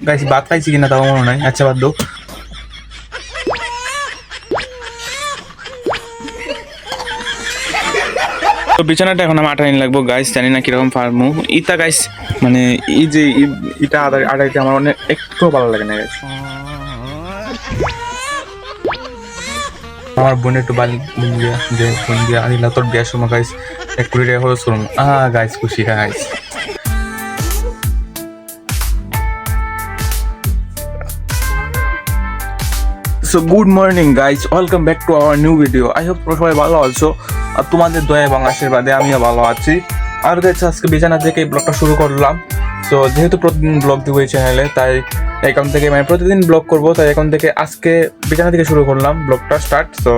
Guys ভাত খাইছি কিনা তাও মনে নাই। আচ্ছা বাদ দাও। তো বিছানাটা এখন আমার আটাইন লাগবো গাইস, জানি না কিরকম পারমু। ইটা গাইস মানে এই যে ইটা আটাইতে আমার অনেক একটু ভালো লাগে না গাইস। আমার বোনের একটু বালি দিয়া যে বোন দিয়া আনিলা তোর বিয়ার সময় গাইস 1 কোটি টাকা খরচ করুন। গাইস খুশি guys. So good morning guys, welcome back to our new video. I hope সবাই ভালো আছো, আর তোমাদের দয়া এবং আশীর্বাদে আমিও ভালো আছি। আর গাইস আজকে বিছানা থেকে এই ব্লগটা শুরু করলাম। সো যেহেতু প্রতিদিন ব্লগ দিব এই চ্যানেলে, তাই এখন থেকে মানে প্রতিদিন ব্লগ করবো, তাই এখন থেকে আজকে বিছানা থেকে শুরু করলাম ব্লগটা স্টার্ট। সো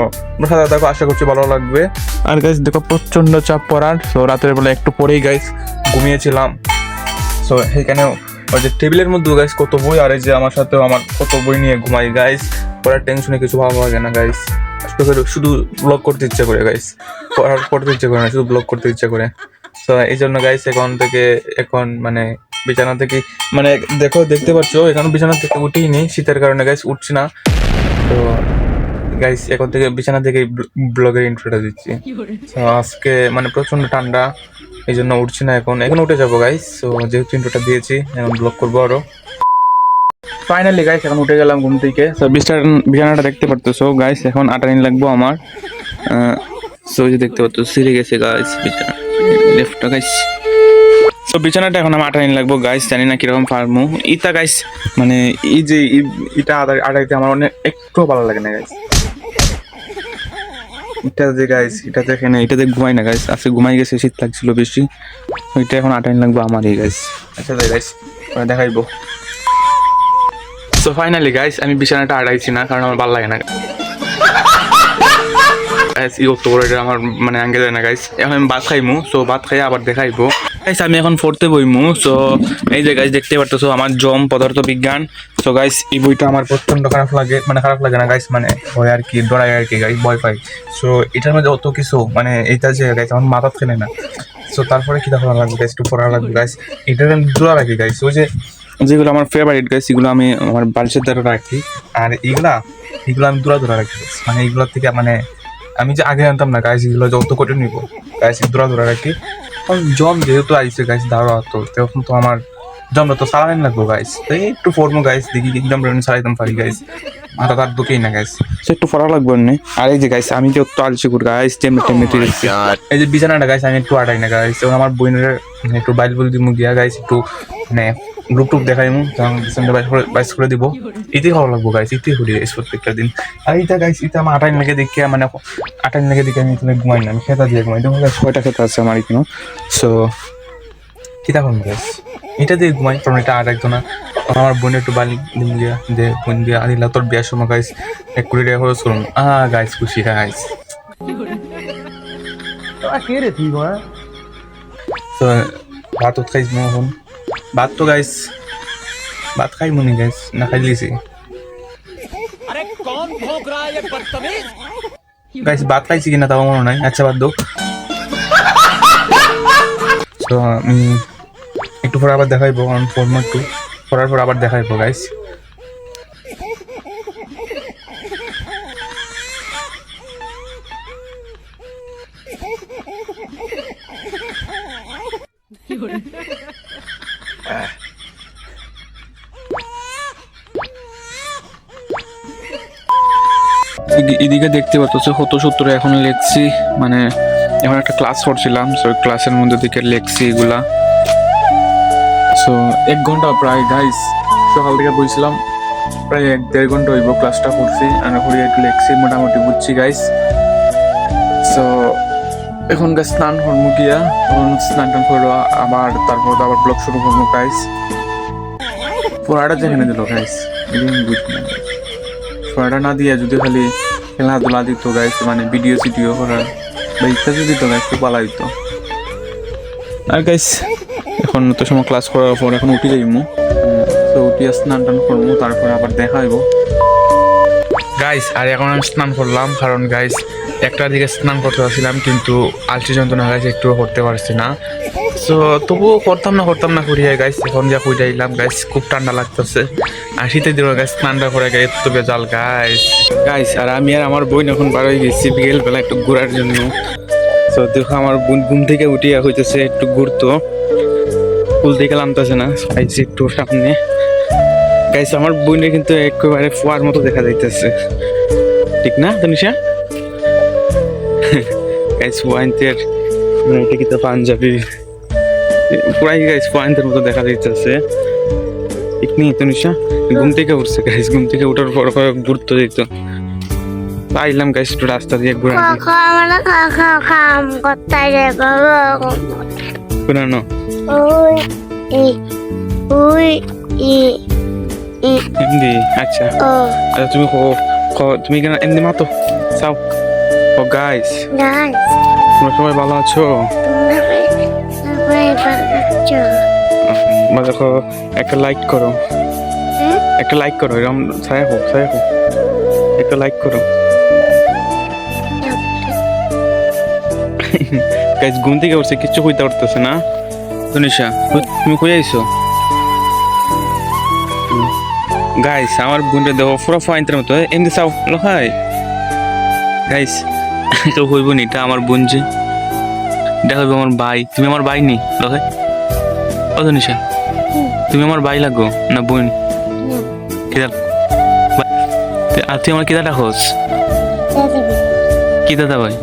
সাথে দেখো, আশা করছি ভালো লাগবে। আর গাইস দেখো প্রচন্ড চাপ পড়ার। সো রাতের বেলা একটু পরেই গাইস ঘুমিয়েছিলাম। সো সেইখানে ওই যে টেবিলের মধ্যে গাইস কত বই, আর এই যে আমার সাথেও আমার কত বই নিয়ে ঘুমাই গাইস। পড়ার টেনশনে কিছু ভালো লাগে না গাইস, শুধু ব্লগ করতে ইচ্ছে করে গাইস, পড়ার পড়তে ইচ্ছে করে না, শুধু ব্লগ করতে ইচ্ছে করে। তো এই জন্য গাইস এখন মানে বিছানা থেকে মানে দেখতে পাচ্ছ এখন বিছানা থেকে উঠেই নেই, শীতের কারণে গাইস উঠছি না। তো গাইস এখন থেকে বিছানা থেকে ব্লগের ইন্ট্রোটা দিচ্ছি। তো আজকে মানে প্রচন্ড ঠান্ডা, এই জন্য উঠছি না, এখন উঠে যাবো গাইস। তো যেহেতু ইন্ট্রোটা দিয়েছি, এখন ব্লগ করবো আরো। ফাইনালি গাইস এখন উঠে গেলাম ঘুম থেকে। সো বিছানাটা দেখতে পারতেছো গাইস, এখন আটাইন লাগবো আমার। সো যে দেখতে পাচ্ছ সিঁড়ে গেছে গাইস বিছানা লেফটটা গাইস। সো বিছানাটা এখন আমার আটাইন লাগবো গাইস, জানি না কিরকম পারমু। ইটা গাইস মানে এই যে ইটা আটাইতে আমার অনেক একটু ভালো লাগে না গাইস। এটাতে ঘুমাই না গাইস, আজকে ঘুমাই গেছে, শীত লাগছিল বেশি। ওইটা এখন আটাইন লাগবো আমারই গাইস। আচ্ছা গাইস দেখাইবো। সো ফাইনালি গাইস আমি বিছানাটা আড়াইছি না, কারণ আমার ভালো লাগে না গাইস। আমার মানে আঙ্গে যায় না গাইস। এখন আমি ভাত খাইমু, সো ভাত খাই আবার দেখাইবো গাইস। আমি এখন পড়তে বইমু। সো এই যে গাইস দেখতে পারতেছো আমার জম পদার্থ বিজ্ঞান। সো গাইস এই বইটা আমার প্রচন্ড খারাপ লাগে না গাইস, মানে ভয় আর কি, ডরাই আর কি গাইস, ভয় পাই। সো এটার মধ্যে অত কিছু মানে এইটা যে গাইস আমার মাথা খেলে না। সো তারপরে কি দেখা লাগবে গাইস, একটু পড়া লাগবে গাইস। এটা আমি দূরা রাখি গাইস, ওই যেগুলো আমার ফেভারিট গাইস এগুলো আমি আমার বালিশের দ্বারা রাখি, আর এগুলো আমি দূরা রাখি গাইস। মানে এগুলোর থেকে মানে আমি যে আগে আনতাম না গাইস, এগুলো যত করে নিব গাইস দূরা রাখি। কারণ জম যেহেতু আইসে গাইস দাঁড়া, তো তখন তো আমার জমটা তো সারাদিন লাগবো গাইস। তাই একটু পড়বো গাইস, দেখি একদম সারাইতাম পারি গাইস, মাথা তার দুকেই না গাইস। সে একটু পড়া লাগবে না। আর এই যে গাইস আমি যে একটু আলসি করি গাইস, টেমনি এই যে বিছানাটা গাইস আমি একটু আটাই না গাইস। এবং আমার বোনের একটু বাইল বলে দিব গিয়া গাইস, একটু মানে গ্রুপ দেখাইমু, বাইস করে দিব। এতেই ভালো লাগবো গাইস, এতেই করি গাইস প্রত্যেকটা দিন। আর এটা গাইস এটা আমার আটাইন লেগে দেখে মানে আটাইন লেগে দেখে আমি এখানে ঘুমাই না, আমি খেতা দিয়ে ঘুমাই। দেখুন গাইস 6টা খেতা আছে আমার এখানে। সো কি দেখুন গাইস এটা দিয়ে ঘুমাই, কারণ এটা আর একজন না। আমার বোনের একটু বালি দিয়া যে বোন দিয়া আনিলা তোর বিয়ার সময় গাইস 1 কোটি টাকা খরচ করুন। গাইস খুশি গাইস। তো ভাত খাইছ এখন, ভাত তো গাইস ভাত খাই মনে গাইস না খাই লিছি গাইস, ভাত খাইছি কিনা তাও মনে নাই। আচ্ছা বাদ দাও। তো আমি একটু পরে আবার দেখাইবো, কারণ ফোন একটু পড়ার পর আবার দেখাইবো গাইস। এদিকে দেখতে পাচ্ছ 70 এখন লেখছি, মানে এখন একটা ক্লাস করছিলাম। সো ক্লাসের মধ্যে দিকে লেখছি এগুলা। সো 1 ঘন্টা প্রায় গাইস, সকাল থেকে বইছিলাম, প্রায় 1-1.5 ঘন্টা হইব ক্লাসটা করছি। আর ঘুরিয়ে একটু লেখছি, মোটামুটি বুঝছি গাইস। সো এখন গাইস স্নান করবো গিয়া, এখন স্নান টান করবো আবার, তারপর তো আবার ব্লগ শুরু করবো গাইস। পড়াটা যেখানে দিল গাইস বুঝবো না, পড়াটা না দিয়ে যদি খালি খেলাধুলা দিত গাইস, মানে ভিডিও করার বা ইত্যাদি দিত গাইস, খুব ভালো হইতো। আর গাইস এখন তো সময় ক্লাস করার পর এখন উঠে যাইমু। তো উঠিয়া স্নান টান করবো, তারপর আবার দেখা হইব গাইস। আর এখন আমি স্নান করলাম, কারণ গাইস 1টার দিকে স্নান করতে পারছিলাম, কিন্তু আলসি যন্ত্রণা গাইস একটু করতে পারছি না। সো তবুও করতাম না করিয়া গাইস, এখন যা ফুটাইলাম গাইস, খুব ঠান্ডা লাগতেছে। আর শীতের দিনে গাইস ঠান্ডা করে গাইস তো বেজাল গাইস। আর আমি আর আমার বোন এখন বার হয়ে গেছি বিকেল বেলা একটু ঘোরার জন্য। তো দেখো আমার বোন ঘুম থেকে উঠিয়া হইতেছে একটু ঘুরতো, ফুল থেকে নামতেছে না, আইছি একটু সামনে গাইস। আমার বোনের কিন্তু একেবারে ফুয়ার মতো দেখা যাইতেছে, ঠিক না তনিশা? গাইস ওয়াইন্টের এটা কিন্তু পাঞ্জাবি পুরাই গাইস ওয়াইন্টের মতো দেখা যাইতেছে, ঠিক নেই তনিশা? ঘুম থেকে উঠছে গাইস, ঘুম থেকে উঠার পর ঘুরতে যেত। আইলাম গাইস একটু রাস্তা দিয়ে ঘুরে পুরানো হিন্দি। আচ্ছা আচ্ছা, তুমি কেন এমনি মাতো চাও? ও গাইস তোমরা সবাই ভালো আছো? দেখো একটা লাইক করো, একটা লাইক করো, এরকম ছায়া হোক একটা লাইক করো গাইস। ঘুম থেকে উঠছে, কিচ্ছু কইতে উঠতেছে না। তনিশা তুমি কই আইছো গাইস? আমার বোনটা দেখো পুরো ফাইনটার মতো এমনি চাও লখাই গাইস। তো হইব নি, এটা আমার বোন যে, এটা হইব আমার ভাই। তুমি আমার ভাই নি লখাই? ও তনিশা তুমি আমার ভাই লাগো না বোন? আর তুই আমার কি দাদা খোঁজ? কি দাদা ভাই?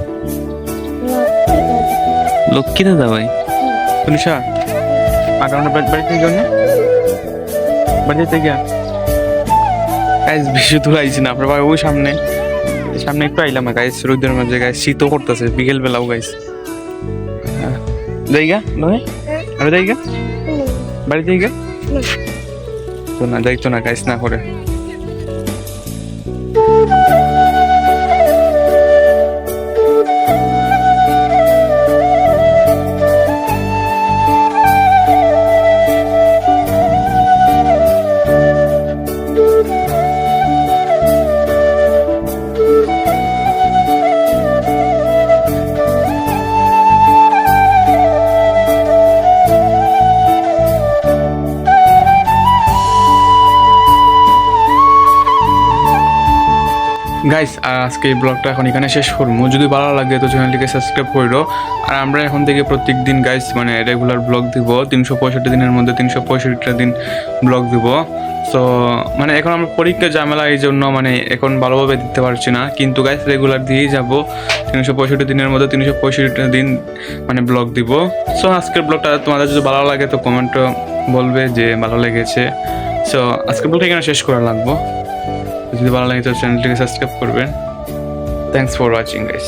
লক্ষ্মী দাদা ভাই। তনিশা আর আমরা বাড়িতে গিয়ে না, বাড়িতে গিয়া গাইস বেশি দূর আইছি না, আপনার ওই সামনে একটু আইলাম গাইস, রোদের মাঝে গাইস, শীতও করতেছে বিকেল বেলাও গাইস। যাইগা নয় আরে যাইগা বাড়ি যাইগা তো না যাইতো না গাইস না করে। গাইস আজকে এই ব্লগটা এখন এখানে শেষ করবো। যদি ভালো লাগে তো চ্যানেলটিকে সাবস্ক্রাইব করো। আর আমরা এখন থেকে প্রত্যেক দিন গাইস মানে রেগুলার ব্লগ দিব, 365 দিনের মধ্যে 365টা দিন ব্লগ দিব। সো মানে এখন আমরা পরীক্ষা ঝামেলা এই জন্য মানে এখন ভালোভাবে দিতে পারছি না, কিন্তু গাইস রেগুলার দিয়েই যাব। 365 দিনের মধ্যে 365টা দিন মানে ব্লগ দিব। সো আজকের ব্লগটা তোমাদের যদি ভালো লাগে তো কমেন্টে বলবে যে ভালো লেগেছে। সো আজকের ব্লগটা এখানে শেষ করা লাগবো। যদি ভালো লাগে তো চ্যানেলটিকে সাবস্ক্রাইব করবেন। Thanks for watching guys.